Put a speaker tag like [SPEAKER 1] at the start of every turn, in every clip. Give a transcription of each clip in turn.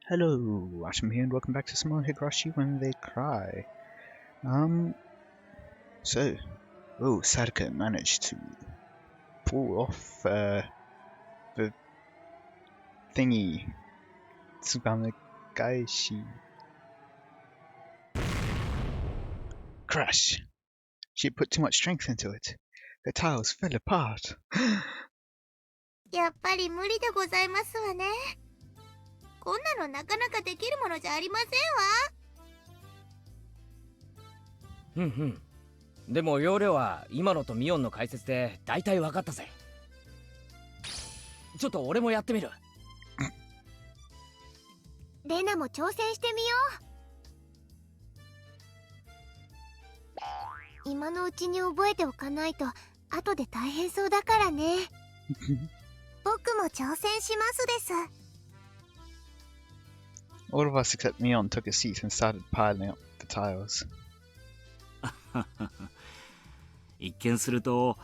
[SPEAKER 1] Hello, Watem here, and welcome back to some more Higurashi When They Cry. Um, Sadako managed to pull off the thingy, Tsubanagaishi. Crash! She put too much strength into it. The tiles fell apart.
[SPEAKER 2] やっぱり無理でございますわね。こんなのなかなかできるものじゃありませんわ。
[SPEAKER 3] うんうん。でも要領は今のとミオンの解説で大体分かったぜ。ちょっと俺もやってみる。
[SPEAKER 2] レナも挑戦してみよう。今のうちに覚えておかないと後で大変そうだからね。僕も挑戦しますです。
[SPEAKER 1] All of us except Mion took a seat and started piling up the tiles.
[SPEAKER 4] 一見すると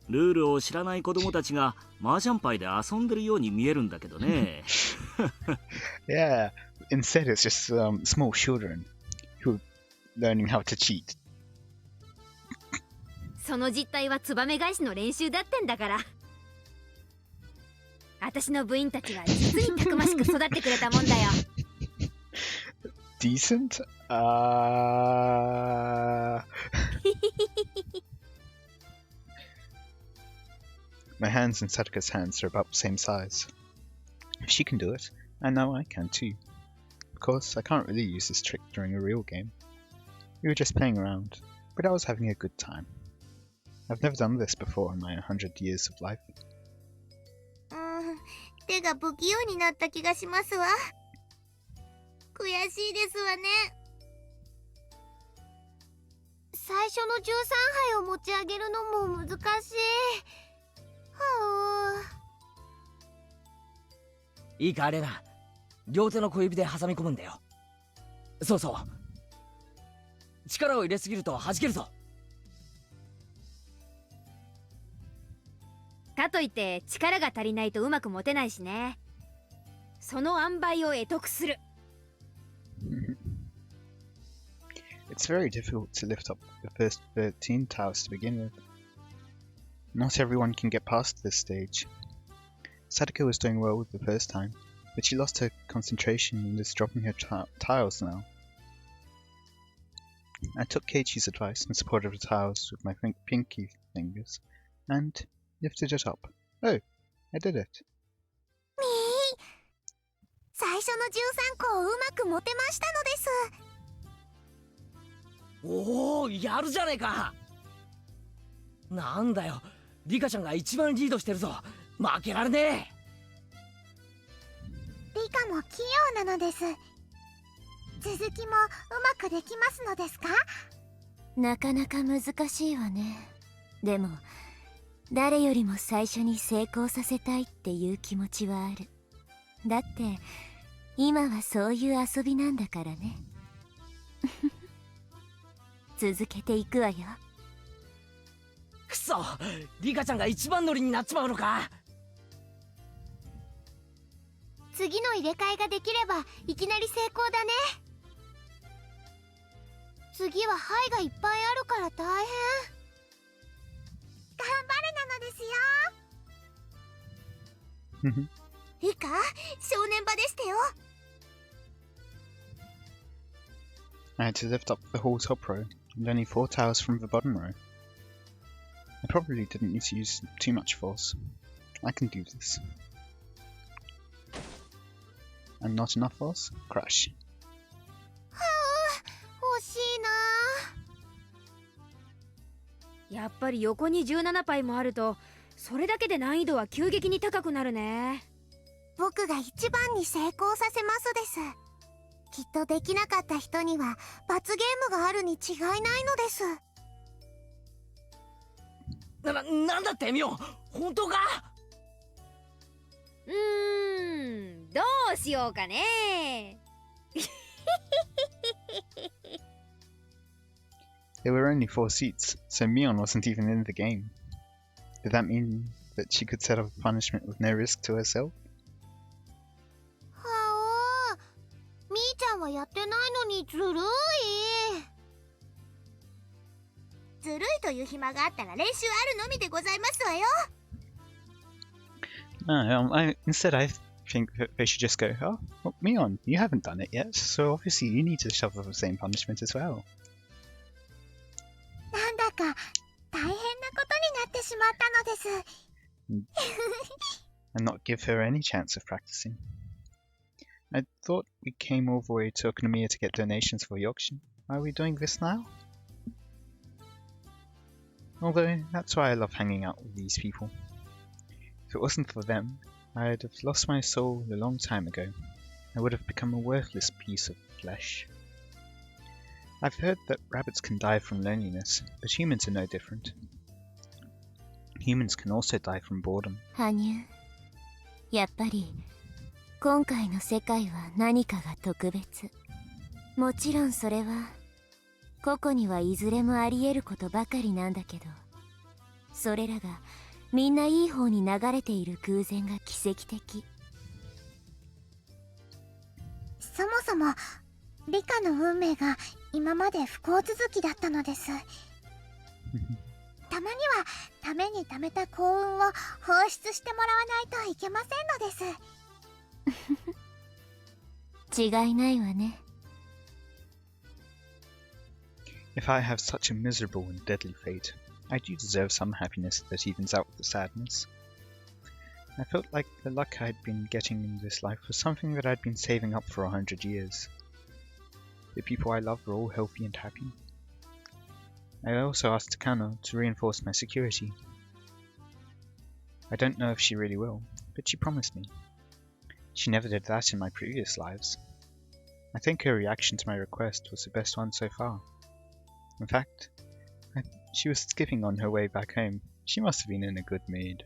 [SPEAKER 4] ルールを知らない子供たちが麻雀牌で遊んでるように見えるんだけどね。
[SPEAKER 1] Yeah, instead it's just small children who are learning how to cheat.
[SPEAKER 5] その実態はツバメ返しの練習だってんだから。私の部員たちは実にたくましく育ってくれたもんだよ。
[SPEAKER 1] Decent? My hands and Sadako's hands are about the same size. If she can do it, I know I can too. Of course, I can't really use this trick during a real game. We were just playing around, but I was having a good time. I've never done this before in my 100 years of life.
[SPEAKER 2] 手が不器用になった気がしますわ。悔しいですわね。最初の13杯を持ち上げるのも難しい。
[SPEAKER 3] いいかレナ、両手の小指で挟み込むんだよ。そうそう、力を入れすぎると弾けるぞ。
[SPEAKER 5] かといって力が足りないとうまく持てないしね。その塩梅を得得する。
[SPEAKER 1] It's very difficult to lift up the first 13 tiles to begin with. Not everyone can get past this stage. Sadako was doing well with the first time, but she lost her concentration and is dropping her tiles now. I took Keiichi's advice and supported the tiles with my pinky fingers, and lifted it up. Oh, I did it.
[SPEAKER 2] 最初の13個をうまく持てましたのです。
[SPEAKER 3] おお、やるじゃねえか。なんだよ、リカちゃんが一番リードしてるぞ。負けられねえ。
[SPEAKER 2] リカも器用なのです。続きもうまくできますのですか？
[SPEAKER 6] なかなか難しいわね。でも誰よりも最初に成功させたいっていう気持ちはある。だって今はそういう遊びなんだからね。続けていくわよ。
[SPEAKER 3] くそ、リカちゃんが一番乗りになっちまうのか。
[SPEAKER 2] 次の入れ替えができればいきなり成功だね。次は牌がいっぱいあるから大変。頑張れなのですよ。リカ、正念場でしたよ。
[SPEAKER 1] I had to lift up the whole top row, and only 4 tiles from the bottom row. I probably didn't need to use too much force. I can do this. And not enough force? Crash.
[SPEAKER 2] 惜しいな。
[SPEAKER 5] やっぱり横に17杯もあるとそれだけで難易度は急激に高くなるね。
[SPEAKER 2] 僕が一番に成功させますです。きっとできなかった人には罰ゲームがあるに違いないのです。
[SPEAKER 3] なんだってミオン、本当か？
[SPEAKER 5] どうしようかね。
[SPEAKER 1] There were only 4 seats, so Mion wasn't even in the game. Did that mean that she could set up a punishment with no risk to herself?
[SPEAKER 2] もやってないのにずるい。ずるいという暇があったら練習あるのみでございますわよ。
[SPEAKER 1] No, instead I think that they should just go, oh, well, Mion, you haven't done it yet, so obviously you need to suffer the same punishment as well.
[SPEAKER 2] なんだか大変なことになってしまったのです。
[SPEAKER 1] And not give her any chance of practicing. I thought we came all the way to Okunomiya to get donations for the auction. Are we doing this now? Although, that's why I love hanging out with these people. If it wasn't for them, I'd have lost my soul a long time ago. I would have become a worthless piece of flesh. I've heard that rabbits can die from loneliness, but humans are no different. Humans can also die from boredom.
[SPEAKER 6] 羽生、やっぱり今回の世界は何かが特別。もちろんそれは個々にはいずれもあり得ることばかりなんだけど、それらがみんないい方に流れている偶然が奇跡的。
[SPEAKER 2] そもそも理科の運命が今まで不幸続きだったのです。たまにはためにためた幸運を放出してもらわないといけませんの
[SPEAKER 6] です。違いないわね。
[SPEAKER 1] If I have such a miserable and deadly fate, I do deserve some happiness that evens out the sadness. I felt like the luck I'd been getting in this life was something that I'd been saving up for 100 years. The people I loved were all healthy and happy. I also asked Takano to reinforce my security. I don't know if she really will, but she promised me. She never did that in my previous lives. I think her reaction to my request was the best one so far. In fact, she was skipping on her way back home. She must have been in a good mood.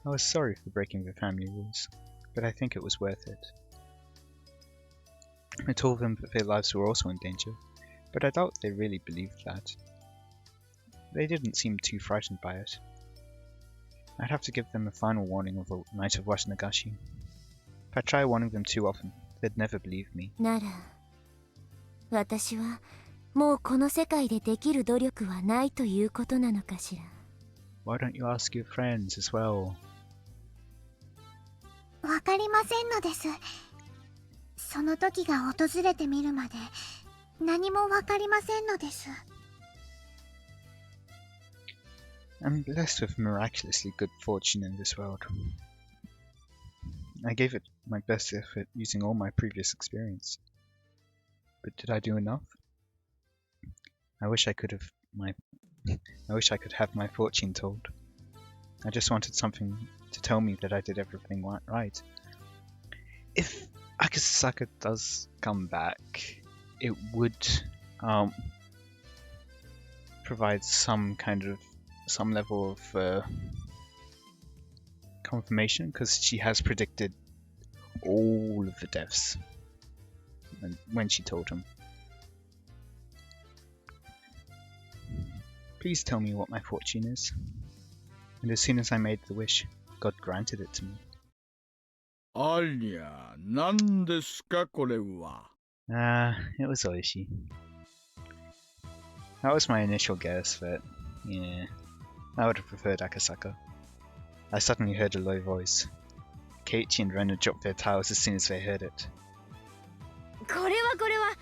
[SPEAKER 1] I was sorry for breaking the family rules, but I think it was worth it. I told them that their lives were also in danger, but I doubt they really believed that. They didn't seem too frightened by it. I'd have to give them a final warning of the night of Watanagashi. If I try warning them too often, they'd never believe me.
[SPEAKER 6] なら、私はもうこの世界でできる努力はないということなのかしら。
[SPEAKER 1] Why don't you ask your friends as well?
[SPEAKER 2] わかりませんのです。その時が訪れてみるまで何もわかりませんのです。
[SPEAKER 1] I'm blessed with miraculously good fortune in this world. I gave it my best effort using all my previous experience. But did I do enough? I wish I could have my fortune told. I just wanted something to tell me that I did everything right. If Akasaka does come back, it would provide some level of confirmation, because she has predicted all of the deaths when she told him. Please tell me what my fortune is. And as soon as I made the wish, God granted it to me.
[SPEAKER 7] ありゃ、何ですかこれは。
[SPEAKER 1] It was Oishi. That was my initial guess, but yeah, I would have preferred Akasaka. I suddenly heard a low voice. Keiichi and Rena dropped their towels as soon as they heard it.
[SPEAKER 5] これは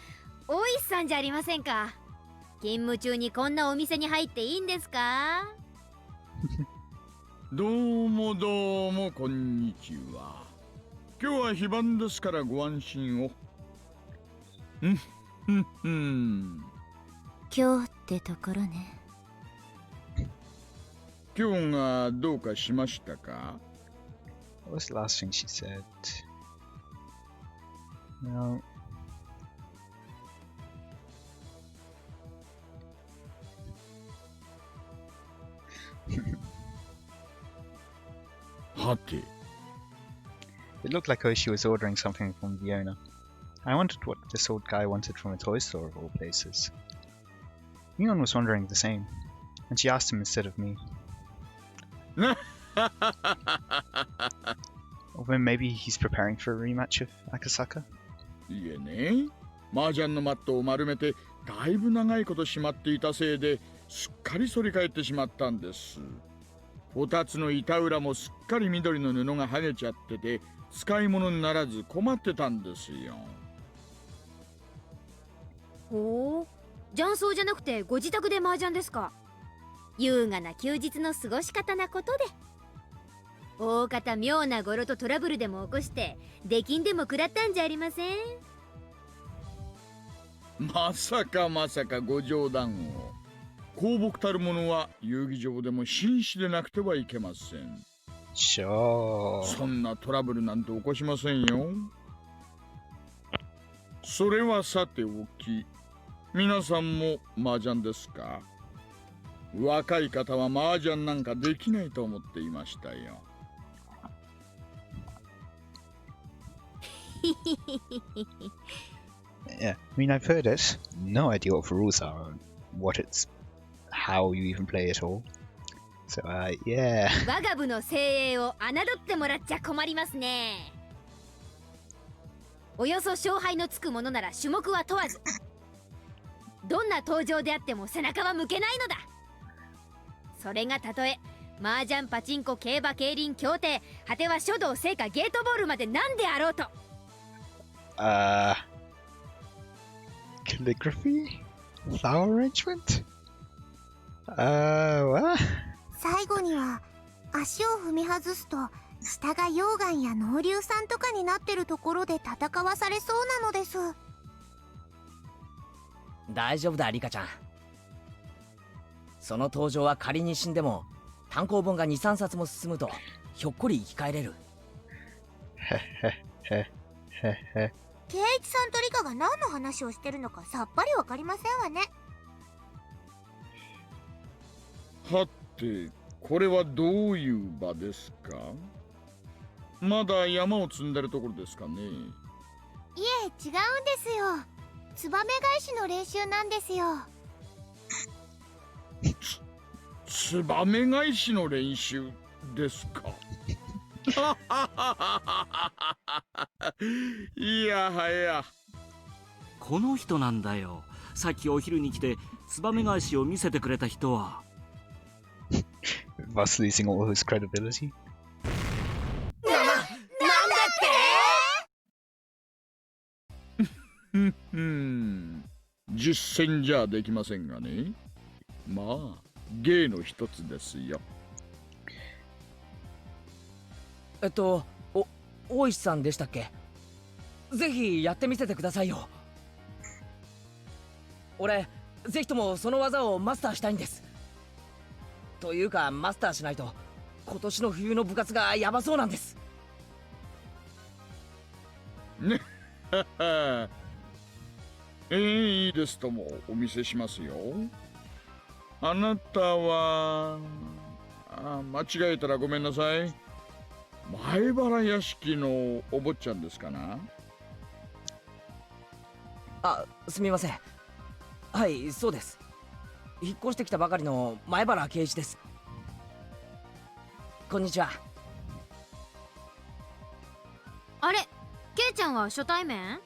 [SPEAKER 5] 大石さんじゃありませんか。勤務中にこんなお店に入っていいんですか。
[SPEAKER 7] どうもどうもこんにちは。今日は非番ですからご安心を。
[SPEAKER 6] 今日ってところね。
[SPEAKER 7] 今日がどうかしましたか？
[SPEAKER 1] What was the last thing she said? No. It looked like Oishi was ordering something from the owner. I wondered what this old guy wanted from a toy store of all places. Mion was wondering the same, and she asked him instead of me. Or maybe he's preparing for a rematch of Akasaka?
[SPEAKER 7] いえね、麻雀のマットを丸めてだいぶ長いことしまっていたせいですっかり反り返ってしまったんです。こたつの板裏もすっかり緑の布が剥げちゃってて使い物にならず困ってたんですよ。
[SPEAKER 5] ほう、雀荘じゃなくてご自宅で麻雀ですか。優雅な休日の過ごし方なことで。大方妙な語呂とトラブルでも起こして出禁でも食らったんじゃありません？
[SPEAKER 7] まさかまさかご冗談を。公僕たる者は遊戯場でも紳士でなくてはいけません。
[SPEAKER 1] Sure.
[SPEAKER 7] そんなトラブルなんて起こしませんよ。それはさておき、皆さんも麻雀ですか？若い方は麻雀なんかできないと思っていましたよ。
[SPEAKER 1] Yeah, I mean, I've heard it. No idea what the rules are, or what it's, how you even play it all. So, yeah.
[SPEAKER 5] 我が部の精鋭を侮ってもらっちゃ困りますね。およそ勝敗のつくものなら種目は問わず、どんな登場であっても背中は向けないのだ。それがたとえ麻雀、パチンコ、競馬、競輪、競艇、果ては書道、聖火、ゲートボールまで何であろうと。
[SPEAKER 1] Calligraphy? Flower arrangement? What?
[SPEAKER 2] 最後には足を踏み外すと下が溶岩や濃硫酸とかになってるところで戦わされそうなのです。
[SPEAKER 3] 大丈夫だリカちゃん。その登場は仮に死んでも単行本が 2,3 冊も進むとひょっこり生き返れる。
[SPEAKER 2] 圭一さんとリカが何の話をしてるのかさっぱりわかりませんわね。
[SPEAKER 7] はて、これはどういう場ですか？まだ山を積んでるところですかね？
[SPEAKER 2] いえ、違うんですよ。ツバメ返しの練習なんですよ。
[SPEAKER 7] ツバメ返しの練習ですか？いやはや。
[SPEAKER 4] この人なんだよ。さっきお昼に来てツバメ返しを見せてくれた人は。
[SPEAKER 1] Thus losing all his credibility.
[SPEAKER 7] 実践じゃできませんがね。まあ芸の一つですよ。
[SPEAKER 3] 大石さんでしたっけ？ぜひやってみせてくださいよ。俺ぜひともその技をマスターしたいんです。というかマスターしないと今年の冬の部活がヤバそうなんです。
[SPEAKER 7] ねいいですともお見せしますよ。あなたは間違えたらごめんなさい。前原屋敷のお坊ちゃんですかな？
[SPEAKER 3] すみません。はい、そうです。引っ越してきたばかりの前原圭一です。こんにちは。
[SPEAKER 5] あれ、ケイちゃんは初対面？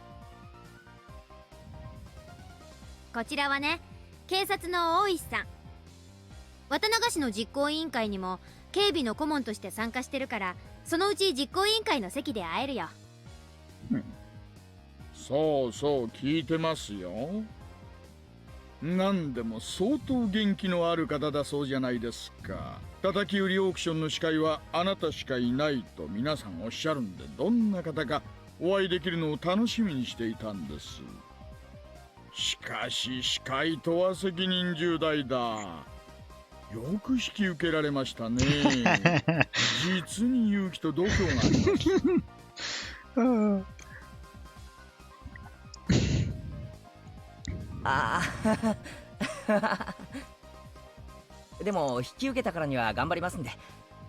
[SPEAKER 5] こちらはね、警察の大石さん。綿流しの実行委員会にも警備の顧問として参加してるから、そのうち実行委員会の席で会えるよ。
[SPEAKER 7] そうそう聞いてますよ。なんでも相当元気のある方だそうじゃないですか。叩き売りオークションの司会はあなたしかいないと皆さんおっしゃるんで、どんな方かお会いできるのを楽しみにしていたんです。しかし司会とは責任重大だ。よく引き受けられましたね。実に勇気と度胸があります。
[SPEAKER 3] でも引き受けたからには頑張りますんで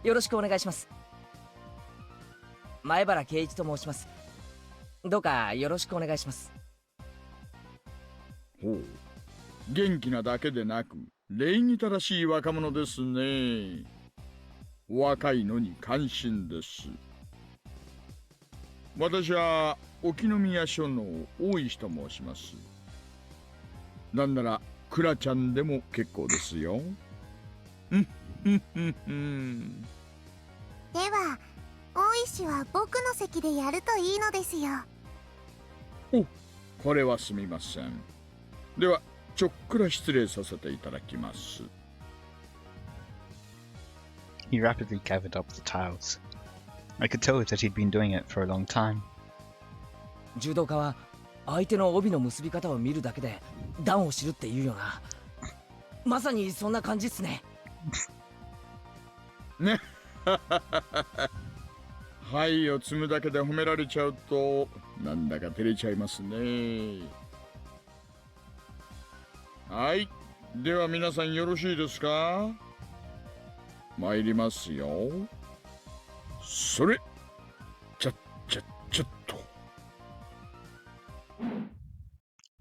[SPEAKER 3] よろしくお願いします。前原圭一と申します。どうかよろしくお願いします。
[SPEAKER 7] ほう、元気なだけでなく礼儀正しい若者ですね。若いのに感心です。私は沖宮署の大石と申します。なんならクラちゃんでも結構ですよ。で
[SPEAKER 2] は大石は僕の席でやるといいのですよ。
[SPEAKER 7] お、これはすみません。ではちょっくら失礼させていただきます。
[SPEAKER 1] He rapidly gathered up the tiles. I could tell that he'd been doing it for a long time.
[SPEAKER 3] 柔道家は相手の帯の結び方を見るだけで段を知るって言うよな。まさにそんな感じっすね。
[SPEAKER 7] ね。はいを積むだけで褒められちゃうとなんだか照れちゃいますね。はい、では皆さんよろしいですか。参りますよ。それ、ちょっと。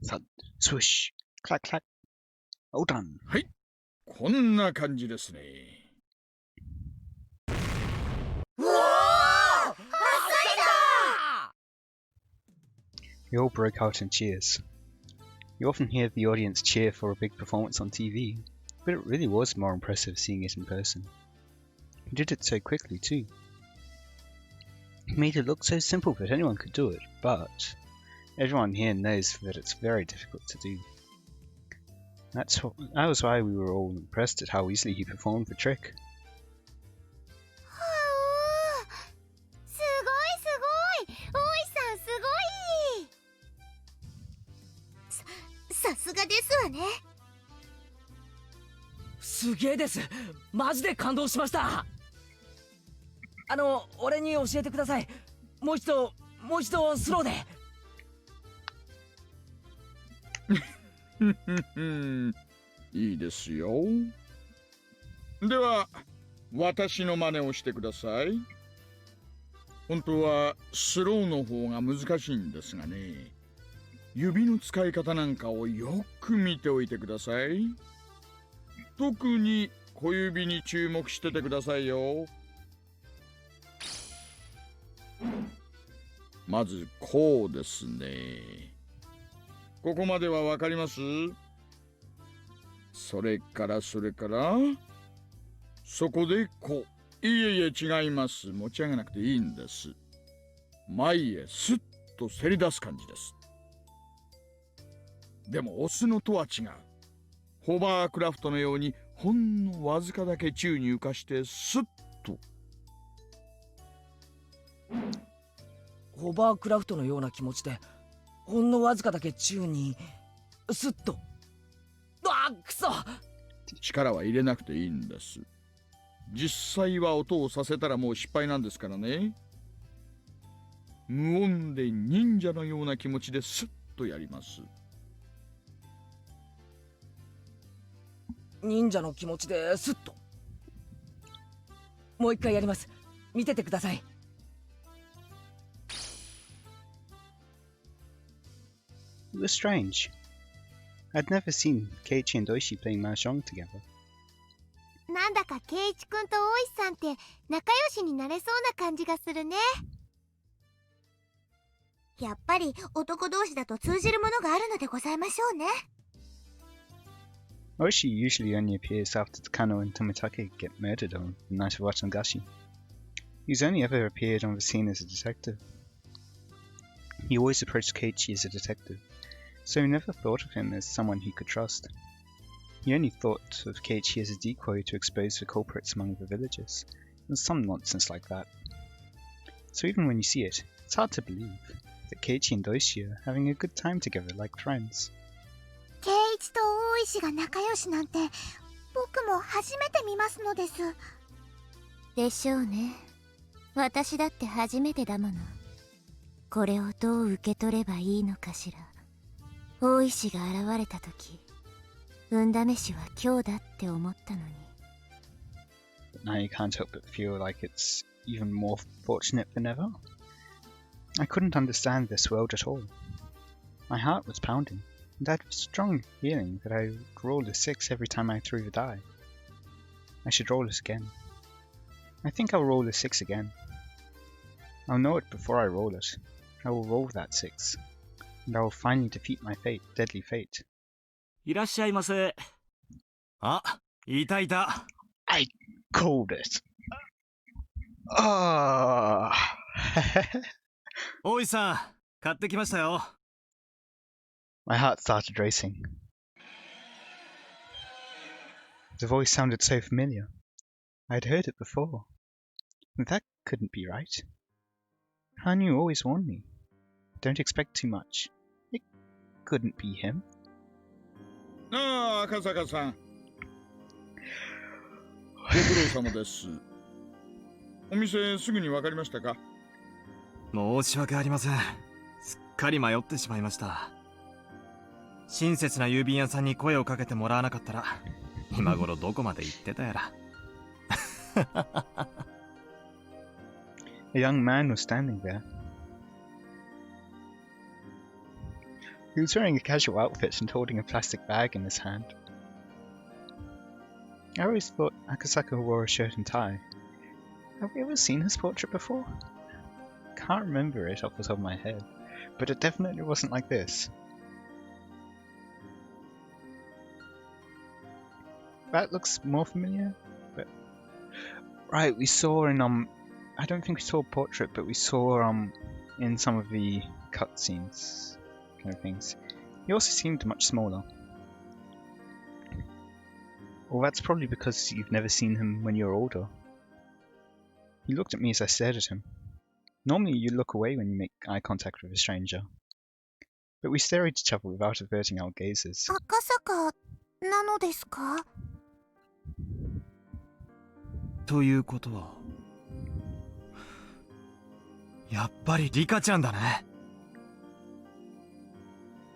[SPEAKER 1] Thud, swish, clack, clack. All done.
[SPEAKER 7] はい、こんな感じですね。
[SPEAKER 3] うわー！
[SPEAKER 1] We all broke out in cheers. You often hear the audience cheer for a big performance on TV, but it really was more impressive seeing it in person. He did it so quickly too. He made it look so simple that anyone could do it, but everyone here knows that it's very difficult to do. That was why we were all impressed at how easily he performed the trick.
[SPEAKER 2] すごい大石さんすごい。さすがですわね。
[SPEAKER 3] すげえです。マジで感動しました。俺に教えてください。もう一度スローで。
[SPEAKER 7] いいですよ。では私の真似をしてください。本当はスローの方が難しいんですがね。指の使い方なんかをよく見ておいてください。特に小指に注目しててくださいよ。まずこうですね。ここまではわかります？それからそこでこう。いえ違います。持ち上げなくていいんです。前へスッとせり出す感じです。でも押すのとは違う。ホバークラフトのようにほんのわずかだけ宙に浮かしてスッと。
[SPEAKER 3] ホバークラフトのような気持ちでほんのわずかだけ宙にスッと。あっくそ。
[SPEAKER 7] 力は入れなくていいんです。実際は音をさせたらもう失敗なんですからね。無音で忍者のような気持ちでスッとやります。
[SPEAKER 3] 忍者の気持ちでスッと。もう一回やります。見ててください。
[SPEAKER 1] It was strange. I'd never seen Keiichi and Oishi playing mahjong together.
[SPEAKER 2] なんだか圭一くんと大石さんって仲良しになれそうな感じがするね。やっぱり男同士だと通じるものがあるのでございましょうね。
[SPEAKER 1] Oishi usually only appears after Takano and Tomitake get murdered on the night of Watem. He's only ever appeared on the scene as a detective. He always approached Keiichi as a detective, so he never thought of him as someone he could trust. He only thought of Keiichi as a decoy to expose the culprits among the villagers, and some nonsense like that. So even when you see it, it's hard to believe that Keiichi and Oishi are having a good time together like friends.
[SPEAKER 2] 圭一と大石が仲良しなんて僕も初めて見ますのです。
[SPEAKER 6] でしょうね。私だって初めてだもの。これをどう受け取ればいいのかしら。大石が現れた時、運試しは今日だって思ったのに。
[SPEAKER 1] But now you can't help but feel like it's even more fortunate than ever. I couldn't understand this world at all. My heart was pounding, and I had a strong feeling that I would roll a 6 every time I threw the die. I should roll it again. I think I'll roll a 6 again. I'll know it before I roll it, I will roll that 6, and I will finally defeat my deadly fate.
[SPEAKER 4] いらっしゃいませ。
[SPEAKER 8] あ、いたいた。
[SPEAKER 1] I called it. Ah.
[SPEAKER 8] 大井さん、買ってきましたよ。
[SPEAKER 1] My heart started racing. The voice sounded so familiar. I had heard it before. That couldn't be right. Han, you always warned me. Don't expect too much. It couldn't be him.
[SPEAKER 7] ああ、赤坂さん。ご苦労様です。お店すぐに分かりましたか？
[SPEAKER 8] 申し訳ありません。すっかり迷ってしまいました。親切な郵便屋さんに声をかけてもらわなかったら、今頃どこまで行ってたやら。
[SPEAKER 1] A young man was standing there. He was wearing a casual outfit and holding a plastic bag in his hand. I always thought Akasaka wore a shirt and tie. Have we ever seen his portrait before? Can't remember it off the top of my head, but it definitely wasn't like this. That looks more familiar, but... Right, we saw in, I don't think we saw a portrait, but we saw, in some of the cutscenes, kind of things. He also seemed much smaller. Well, that's probably because you've never seen him when you're older. He looked at me as I stared at him. Normally you look away when you make eye contact with a stranger. But we stare at each other without averting our gazes.
[SPEAKER 2] 赤坂なのですか？
[SPEAKER 8] ということは、やっぱりリカちゃんだね。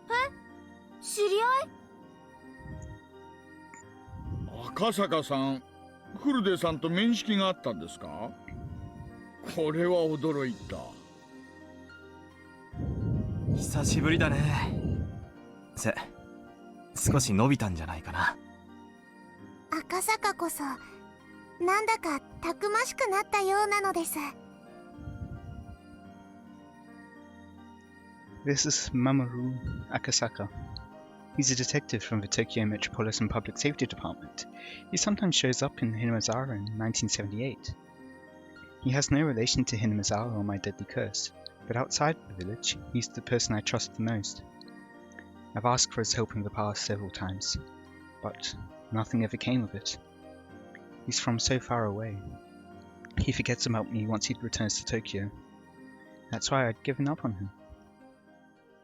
[SPEAKER 2] え？知り合い？
[SPEAKER 7] 赤坂さん、フルデさんと面識があったんですか？これは驚いた。
[SPEAKER 8] 久しぶりだね。少し伸びたんじゃないかな。
[SPEAKER 2] 赤坂こそなんだかたくましくなったようなのです。
[SPEAKER 1] This is Mamoru Akasaka. He's a detective from the Tokyo Metropolitan Public Safety Department. He sometimes shows up in Hinamizawa in 1978. He has no relation to Hinamizawa or my deadly curse, but outside the village, he's the person I trust the most. I've asked for his help in the past several times, but nothing ever came of it. He's from so far away. He forgets about me once he returns to Tokyo. That's why I'd given up on him.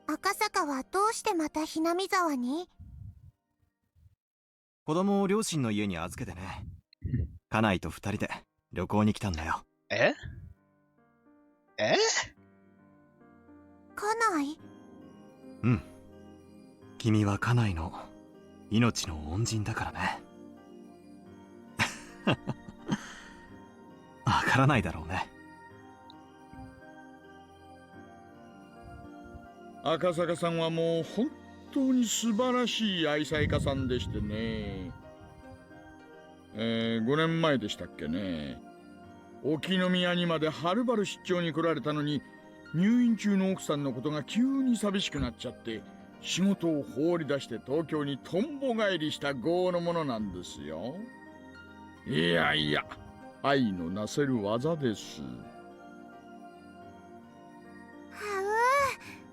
[SPEAKER 2] 赤坂はどうしてまたひなみ沢に？
[SPEAKER 8] 子供を両親の家に預けてね。家内と二人で旅行に来たんだよ。
[SPEAKER 1] え？
[SPEAKER 2] 家内？
[SPEAKER 8] うん。君は家内の命の恩人だからね。わからないだろうね。
[SPEAKER 7] 赤坂さんはもう本当に素晴らしい愛妻家さんでしてね。5年前でしたっけね。沖宮にまではるばる出張に来られたのに、入院中の奥さんのことが急に寂しくなっちゃって仕事を放り出して東京にとんぼ返りした業のものなんですよ。いやいや、愛のなせる技です。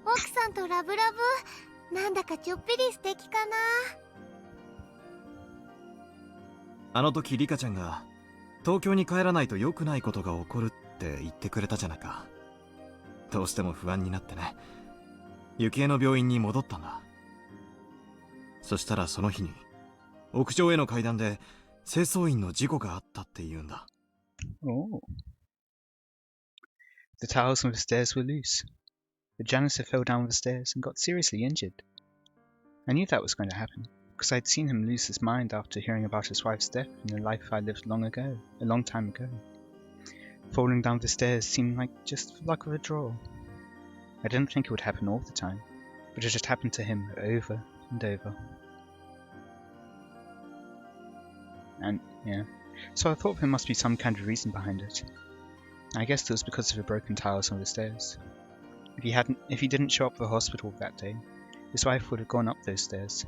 [SPEAKER 2] 奥さんとラブラブ、なんだかちょっぴり素敵かな。
[SPEAKER 8] あの時リカちゃんが東京に帰らないと良くないことが起こるって言ってくれたじゃないか。どうしても不安になってね、雪江の病院に戻ったんだ。そしたらその日に屋上への階段で清掃員の事故があったって言うんだ。
[SPEAKER 1] Oh. The tiles on the stairs were loose. The janitor fell down the stairs and got seriously injured. I knew that was going to happen, because I'd seen him lose his mind after hearing about his wife's death in a life I lived a long time ago. Falling down the stairs seemed like just the luck of a draw. I didn't think it would happen all the time, but it had happened to him over and over. And, yeah, so I thought there must be some kind of reason behind it. I guessed it was because of the broken tiles on the stairs. If he didn't show up for the hospital that day, his wife would have gone up those stairs.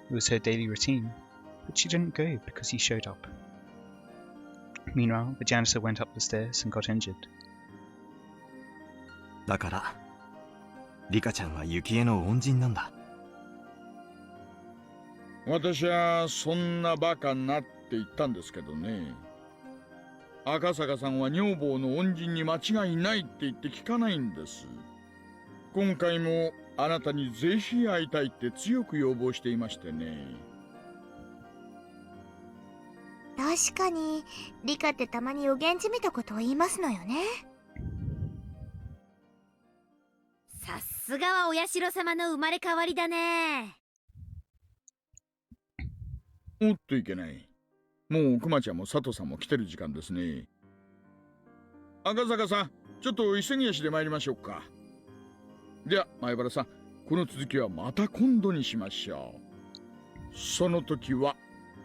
[SPEAKER 1] It was her daily routine, but she didn't go because he showed up. Meanwhile, the janitor went up the stairs and got injured.
[SPEAKER 8] だから、リカちゃんは雪絵の恩人なんだ。
[SPEAKER 7] 私はそんなバカなって言ったんですけどね。赤坂さんは女房の恩人に間違いないって言って聞かないんです。今回もあなたにぜひ会いたいって強く要望していましてね。
[SPEAKER 2] 確かにリカってたまに予言じみたことを言いますのよね。
[SPEAKER 5] さすがはお社様の生まれ変わりだね。
[SPEAKER 7] おっといけない。もうクマちゃんも佐藤さんも来てる時間ですね。赤坂さん、ちょっと急ぎ足で参りましょうか。では前原さん、この続きはまた今度にしましょう。その時は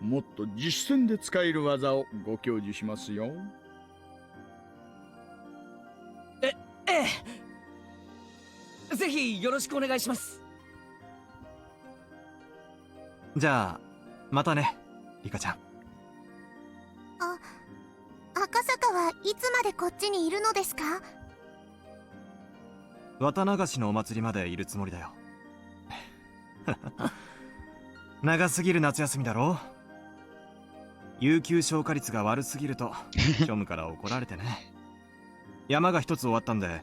[SPEAKER 7] もっと実践で使える技をご教授しますよ。
[SPEAKER 3] ええ、ぜひよろしくお願いします。
[SPEAKER 8] じゃあまたね、リカちゃん。
[SPEAKER 2] 赤坂はいつまでこっちにいるのですか？
[SPEAKER 8] 綿流しのお祭りまでいるつもりだよ。長すぎる夏休みだろ。有給消化率が悪すぎると庶務から怒られてね。山が一つ終わったんで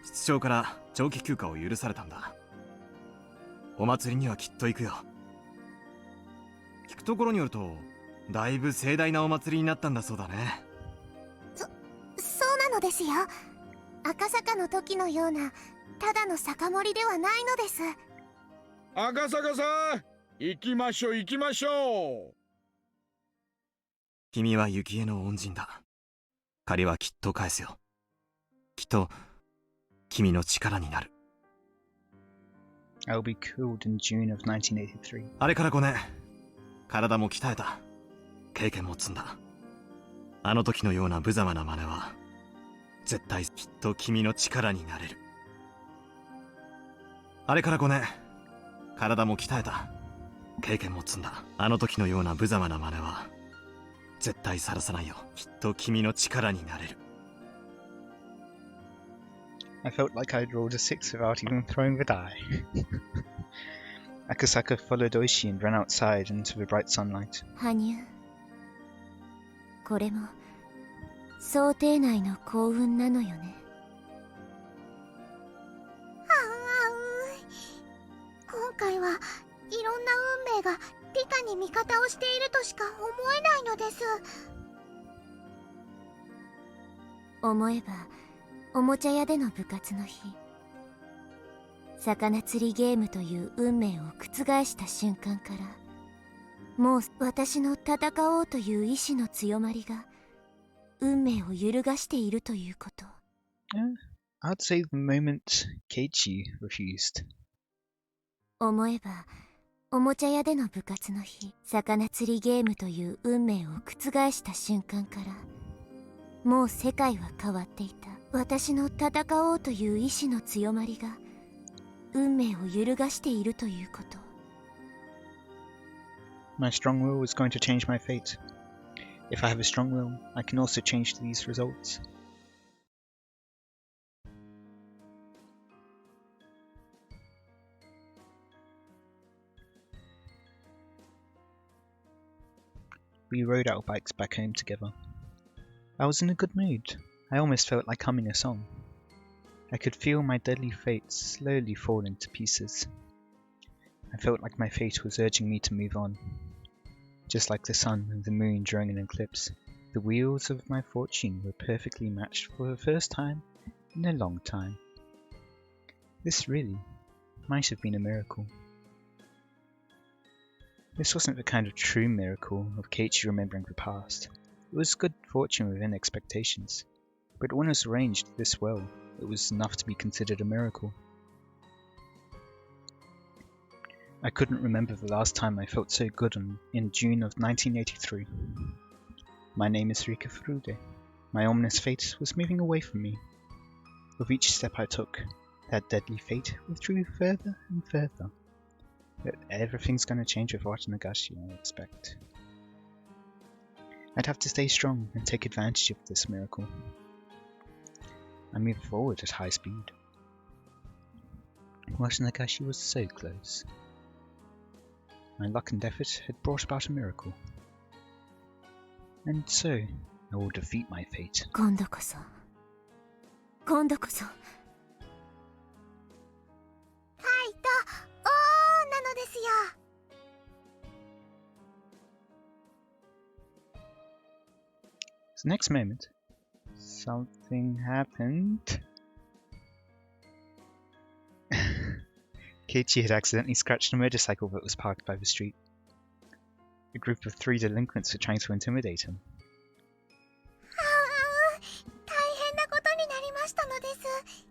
[SPEAKER 8] 室長から長期休暇を許されたんだ。お祭りにはきっと行くよ。聞くところによるとだいぶ盛大なお祭りになったんだそうだね。
[SPEAKER 2] そうなのですよ。赤坂の時のようなただの酒盛りではないのです。
[SPEAKER 7] 赤坂さん、行きましょう行きましょう。
[SPEAKER 8] 君は雪絵の恩人だ。借りはきっと返すよ。きっと君の力になる。
[SPEAKER 1] I'll be killed in June of 1983.
[SPEAKER 8] あれから5年、体も鍛えた。経験も積んだ。あの時のような無様な真似は絶対きっと君の力になれる。あれから5年、体も鍛えた。経験も積んだ。あの時のような無様な真似は絶対さらさないよ。きっと君の力になれる。
[SPEAKER 1] I felt like I'd rolled a 6 without even throwing the die. Akasaka followed Oishi and ran outside into the bright sunlight.
[SPEAKER 6] 羽生、これも想定内の幸運なのよね。
[SPEAKER 2] 今回はいろんな運命がリカに味方をしているとしか思えないのです。
[SPEAKER 6] 思えばおもちゃ屋での部活の日、魚釣りゲームという運命を覆した瞬間から、もう私の戦おうという意志の強まりが運命を揺るがしているということ。
[SPEAKER 1] I'd say the moment Keiichi refused.
[SPEAKER 6] 思えばおもちゃ屋での部活の日、魚釣りゲームという運命を覆した瞬間からもう世界は変わっていた。私の戦おうという意志の強まりが運命を揺るがしているということ。
[SPEAKER 1] My strong will is going to change my fate. If I have a strong will, I can also change these results. We rode our bikes back home together. I was in a good mood. I almost felt like humming a song. I could feel my deadly fate slowly falling to pieces. I felt like my fate was urging me to move on. Just like the sun and the moon during an eclipse, the wheels of my fortune were perfectly matched for the first time in a long time. This really might have been a miracle. This wasn't the kind of true miracle of Keiichi remembering the past. It was good fortune within expectations. But when it was arranged this well, it was enough to be considered a miracle. I couldn't remember the last time I felt so good in June of 1983. My name is Rika Furude. My ominous fate was moving away from me. With each step I took, That deadly fate withdrew further and further. But everything's gonna change with Watem, I expect. I'd have to stay strong and take advantage of this miracle. I moved forward at high speed. Watem was so close. My luck and effort had brought about a miracle. And so, I will defeat my fate.
[SPEAKER 6] 今度こそ今度こそ
[SPEAKER 2] ファイトオーなのですよ。
[SPEAKER 1] So next moment, something happened. Keiichi had accidentally scratched a motorcycle that was parked by the street. A group of 3 delinquents were trying to intimidate him.
[SPEAKER 2] 大変なことになりましたのです。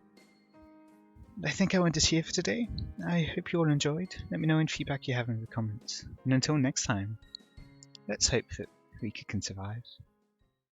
[SPEAKER 1] I think I went to here for today. I hope you all enjoyed. Let me know any feedback you have in the comments. And until next time, let's hope that Rika can survive.